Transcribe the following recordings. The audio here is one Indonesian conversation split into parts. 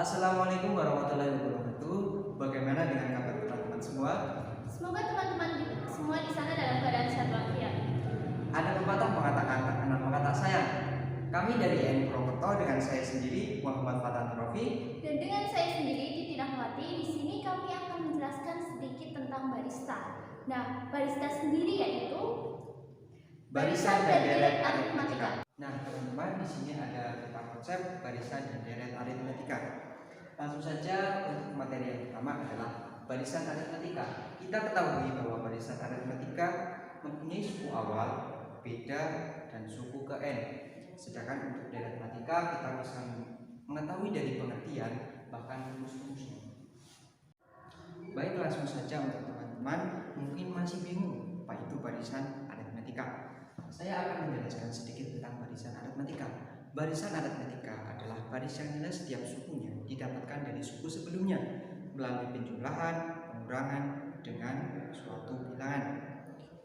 Assalamualaikum warahmatullahi wabarakatuh. Bagaimana dengan kabar teman-teman semua? Semoga teman-teman semua di sana dalam keadaan sehat walafiat. Ada pepatah mengatakan tak kenal maka tak sayang. Kami dari IAIN Purwokerto dengan saya sendiri Muhammad Fatan Rofi Dan dengan saya sendiri Titi Rahmawati. Di sini kami akan menjelaskan sedikit tentang barista. Nah, barista sendiri yaitu barisan dan deret aritmetika. Nah, teman-teman, di sini ada 5 konsep barisan dan deret aritmetika. Langsung saja untuk materi yang pertama adalah barisan aritmetika. Kita ketahui bahwa barisan aritmetika mempunyai suku awal, beda, dan suku ke n. Sedangkan untuk deret aritmetika kita bisa mengetahui dari pengertian bahkan rumus-rumusnya. Baik, langsung saja untuk teman-teman mungkin masih bingung apa itu barisan aritmetika. Saya akan menjelaskan sedikit tentang barisan aritmetika. Barisan aritmetika adalah baris yang nilai setiap sukunya didapatkan dari suku sebelumnya melalui penjumlahan, pengurangan dengan suatu bilangan.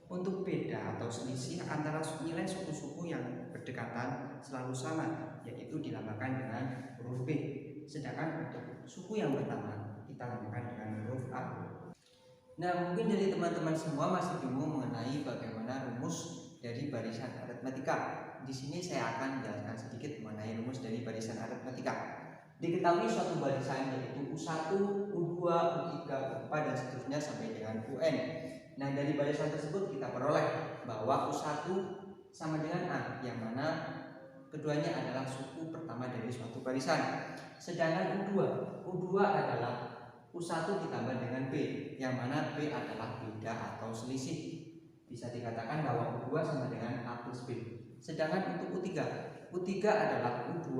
Untuk beda atau selisih antara nilai suku-suku yang berdekatan selalu sama, yaitu dilambangkan dengan huruf B. Sedangkan untuk suku yang pertama kita lambangkan dengan huruf A. Nah, mungkin dari teman-teman semua masih bingung mengenai bagaimana rumus dari barisan aritmetika. Di sini saya akan menjelaskan sedikit mengenai rumus dari barisan aritmetika. Diketahui suatu barisan yaitu U1, U2, U3, U4 dan seterusnya sampai dengan UN. Nah, dari barisan tersebut kita peroleh bahwa U1 sama dengan A, yang mana keduanya adalah suku pertama dari suatu barisan. Sedangkan U2 adalah U1 ditambah dengan B, yang mana B adalah beda atau selisih. Bisa dikatakan bahwa U2 sama dengan A plus B. Sedangkan untuk U3 adalah U2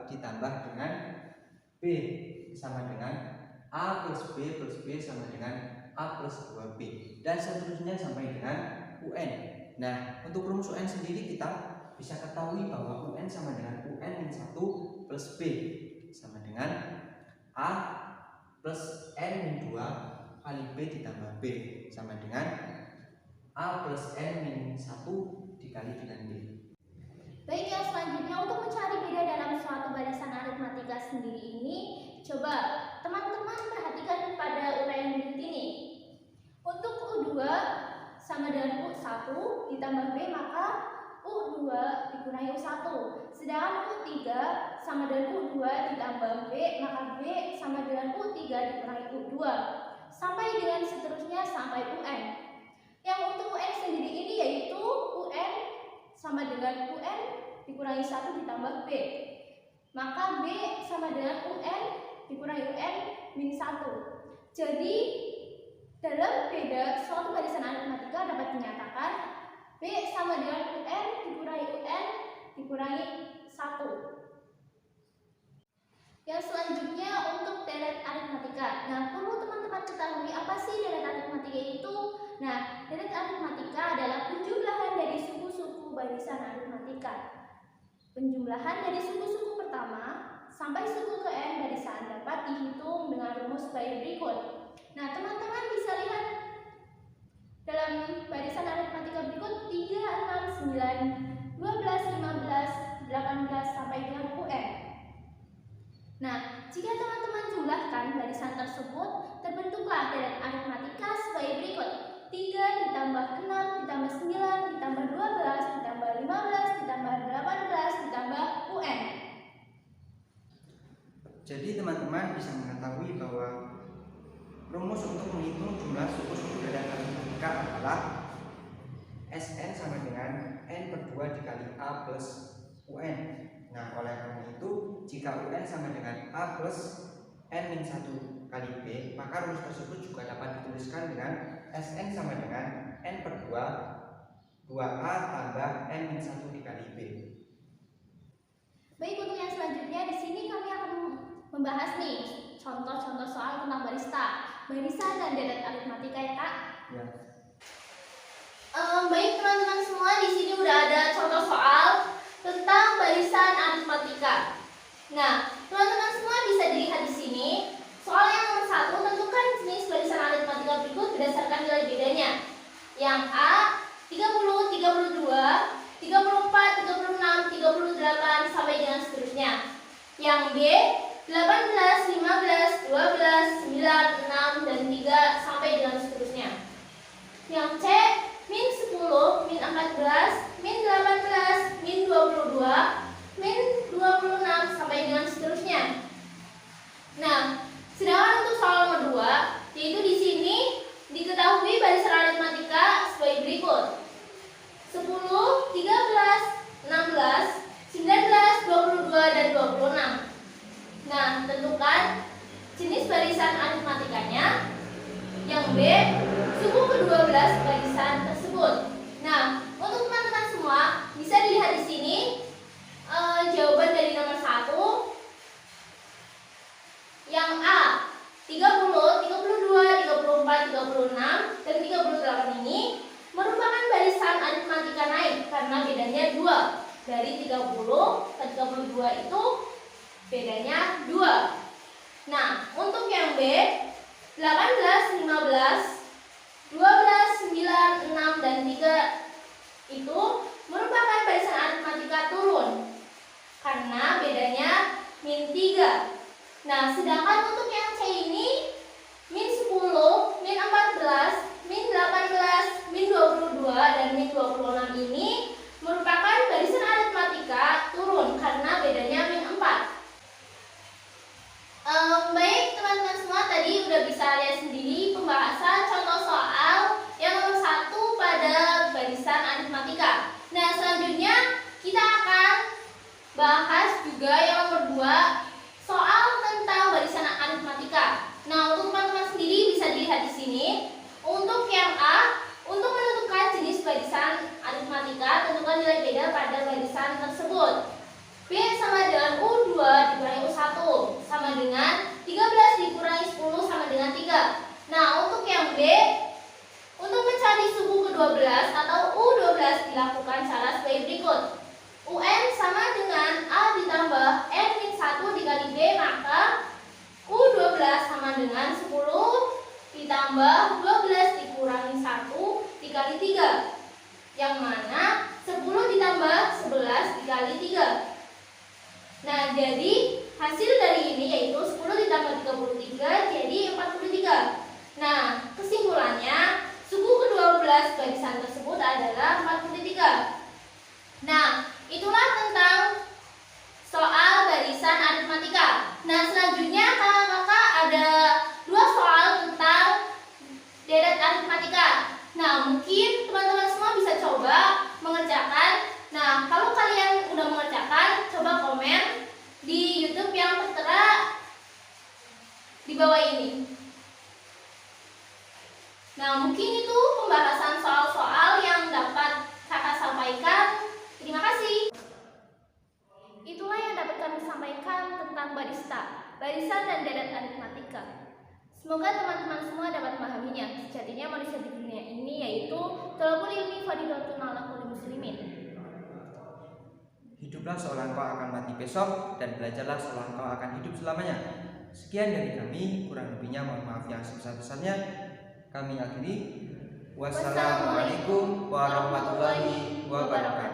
ditambah dengan B sama dengan A plus B sama dengan A plus 2B. Dan seterusnya sampai dengan UN. Nah, untuk rumus UN sendiri kita bisa ketahui bahwa UN sama dengan UN-1 plus B sama dengan A plus N-2 kali B ditambah B sama dengan A plus N-1 dikali dengan B. Baik, yang selanjutnya untuk mencari beda dalam suatu barisan aritmetika sendiri ini, coba teman-teman perhatikan pada uraian berikut ini. Untuk U2 sama dengan U1 ditambah B, maka U2 dikurangi U1. Sedangkan U3 sama dengan U2 ditambah B, maka B sama dengan U3 dikurangi U2. Sampai dengan seterusnya sampai UN. Yang untuk UN sendiri ini yaitu UN sama dengan UN dikurangi 1 ditambah B. Maka B sama dengan UN dikurangi UN min 1. Jadi dalam beda suatu barisan aritmetika dapat dinyatakan B sama dengan UN dikurangi UN dikurangi 1. Yang selanjutnya untuk deret aritmetika. Nah, perlu teman-teman ketahui apa sih deret aritmetika itu? Nah, deret aritmetika adalah penjumlahan dari suku-suku barisan aritmetika. Penjumlahan dari suku-suku pertama sampai suku ke n barisan dapat dihitung dengan rumus sebagai berikut. Nah, teman-teman bisa lihat dalam barisan aritmetika berikut 3, 6, 9, 12, 15, 18 sampai dengan UN. Nah, jika teman-teman jumlahkan barisan tersebut, terbentuklah deret aritmetika sebagai berikut. 3 ditambah 6 ditambah 9 ditambah 12 ditambah 15 ditambah 18 ditambah UN. Jadi teman-teman bisa mengetahui bahwa rumus untuk menghitung jumlah suku-suku deret aritmetika adalah Sn sama dengan N/2 dikali A plus UN. Nah, oleh karena itu, jika UN sama dengan A plus N-1 kali B, maka rumus tersebut juga dapat dituliskan dengan Sn sama dengan N/2 2A tambah N-1 dikali B. Baik, untuk yang selanjutnya di sini kami akan membahas nih contoh-contoh soal tentang barisan dan deret aritmetika ya, Kak? Ya. Baik teman-teman semua, di sini udah ada contoh soal tentang barisan aritmetika. Nah, teman-teman semua bisa dilihat di sini. Soal yang nomor 1, tentukan jenis barisan aritmetika berikut berdasarkan nilai bedanya. Yang A 30, 32, 34, 36, 38 sampai dengan seterusnya. Yang B 18, 10, 13, 16, 19, 22, dan 26. Nah, tentukan jenis barisan aritmatikanya. Yang B, suku ke-12 barisan tersebut. Nah, untuk teman-teman semua bisa dilihat di sini jawaban dari nomor 1. Yang A, 30, 32, 34, 36, dan 38 ini merupakan barisan aritmatika naik karena bedanya 2. Dari 30 ke 32 itu bedanya 2. Nah, untuk yang B, 18, 15, 12, 9, 6, dan 3 itu merupakan barisan aritmatika turun karena bedanya -3. Nah, sedangkan untuk yang C ini -10, -14, -18, -22, dan -26 ini merupakan barisan aritmatika turun karena bedanya -4. Baik teman-teman semua, tadi udah bisa lihat sendiri pembahasan contoh soal yang nomor 1 pada barisan aritmatika. Nah, selanjutnya kita akan bahas juga yang nomor 2, soal tentang barisan aritmatika. Nah, untuk teman-teman sendiri bisa dilihat di sini. Untuk yang A, untuk menentukan jenis barisan aritmatika, tentukan nilai beda pada barisan tersebut. B sama dengan U2 dikurangi U1 sama dengan 13 dikurangi 10 sama dengan 3. Nah, untuk yang B, untuk mencari suku ke-12 atau U12 dilakukan cara sebagai berikut. UN sama dengan A ditambah N-1 dikali B, maka U12 sama dengan 10 ditambah 12 dikurangi 1 dikali 3. Yang mana 10 ditambah 11 dikali 3. Nah, jadi hasil dari ini yaitu 10 ditambah 33 jadi 43. Nah, kesimpulannya suku ke-12 barisan tersebut adalah 43. Nah, itulah tentang soal barisan aritmatika. Nah, selanjutnya kakak-kakak ada 2 soal tentang deret aritmatika. Nah, mungkin teman-teman semua bisa coba mengerjakan. Nah, kalau kalian udah mengerjakan, coba komen di YouTube yang tertera di bawah ini. Nah, mungkin itu pembahasan soal-soal yang dapat kakak sampaikan. Terima kasih. Itulah yang dapat kami sampaikan tentang barisan dan deret aritmatika. Semoga teman-teman semua dapat memahaminya. Sejatinya manusia di dunia ini yaitu thalabul ilmi fardhatun 'ala kulli muslimin. Hiduplah seolah engkau akan mati besok, dan belajarlah seolah engkau akan hidup selamanya. Sekian dari kami, kurang lebihnya mohon maaf yang sebesar-besarnya. Kami akhiri. Wassalamualaikum warahmatullahi wabarakatuh.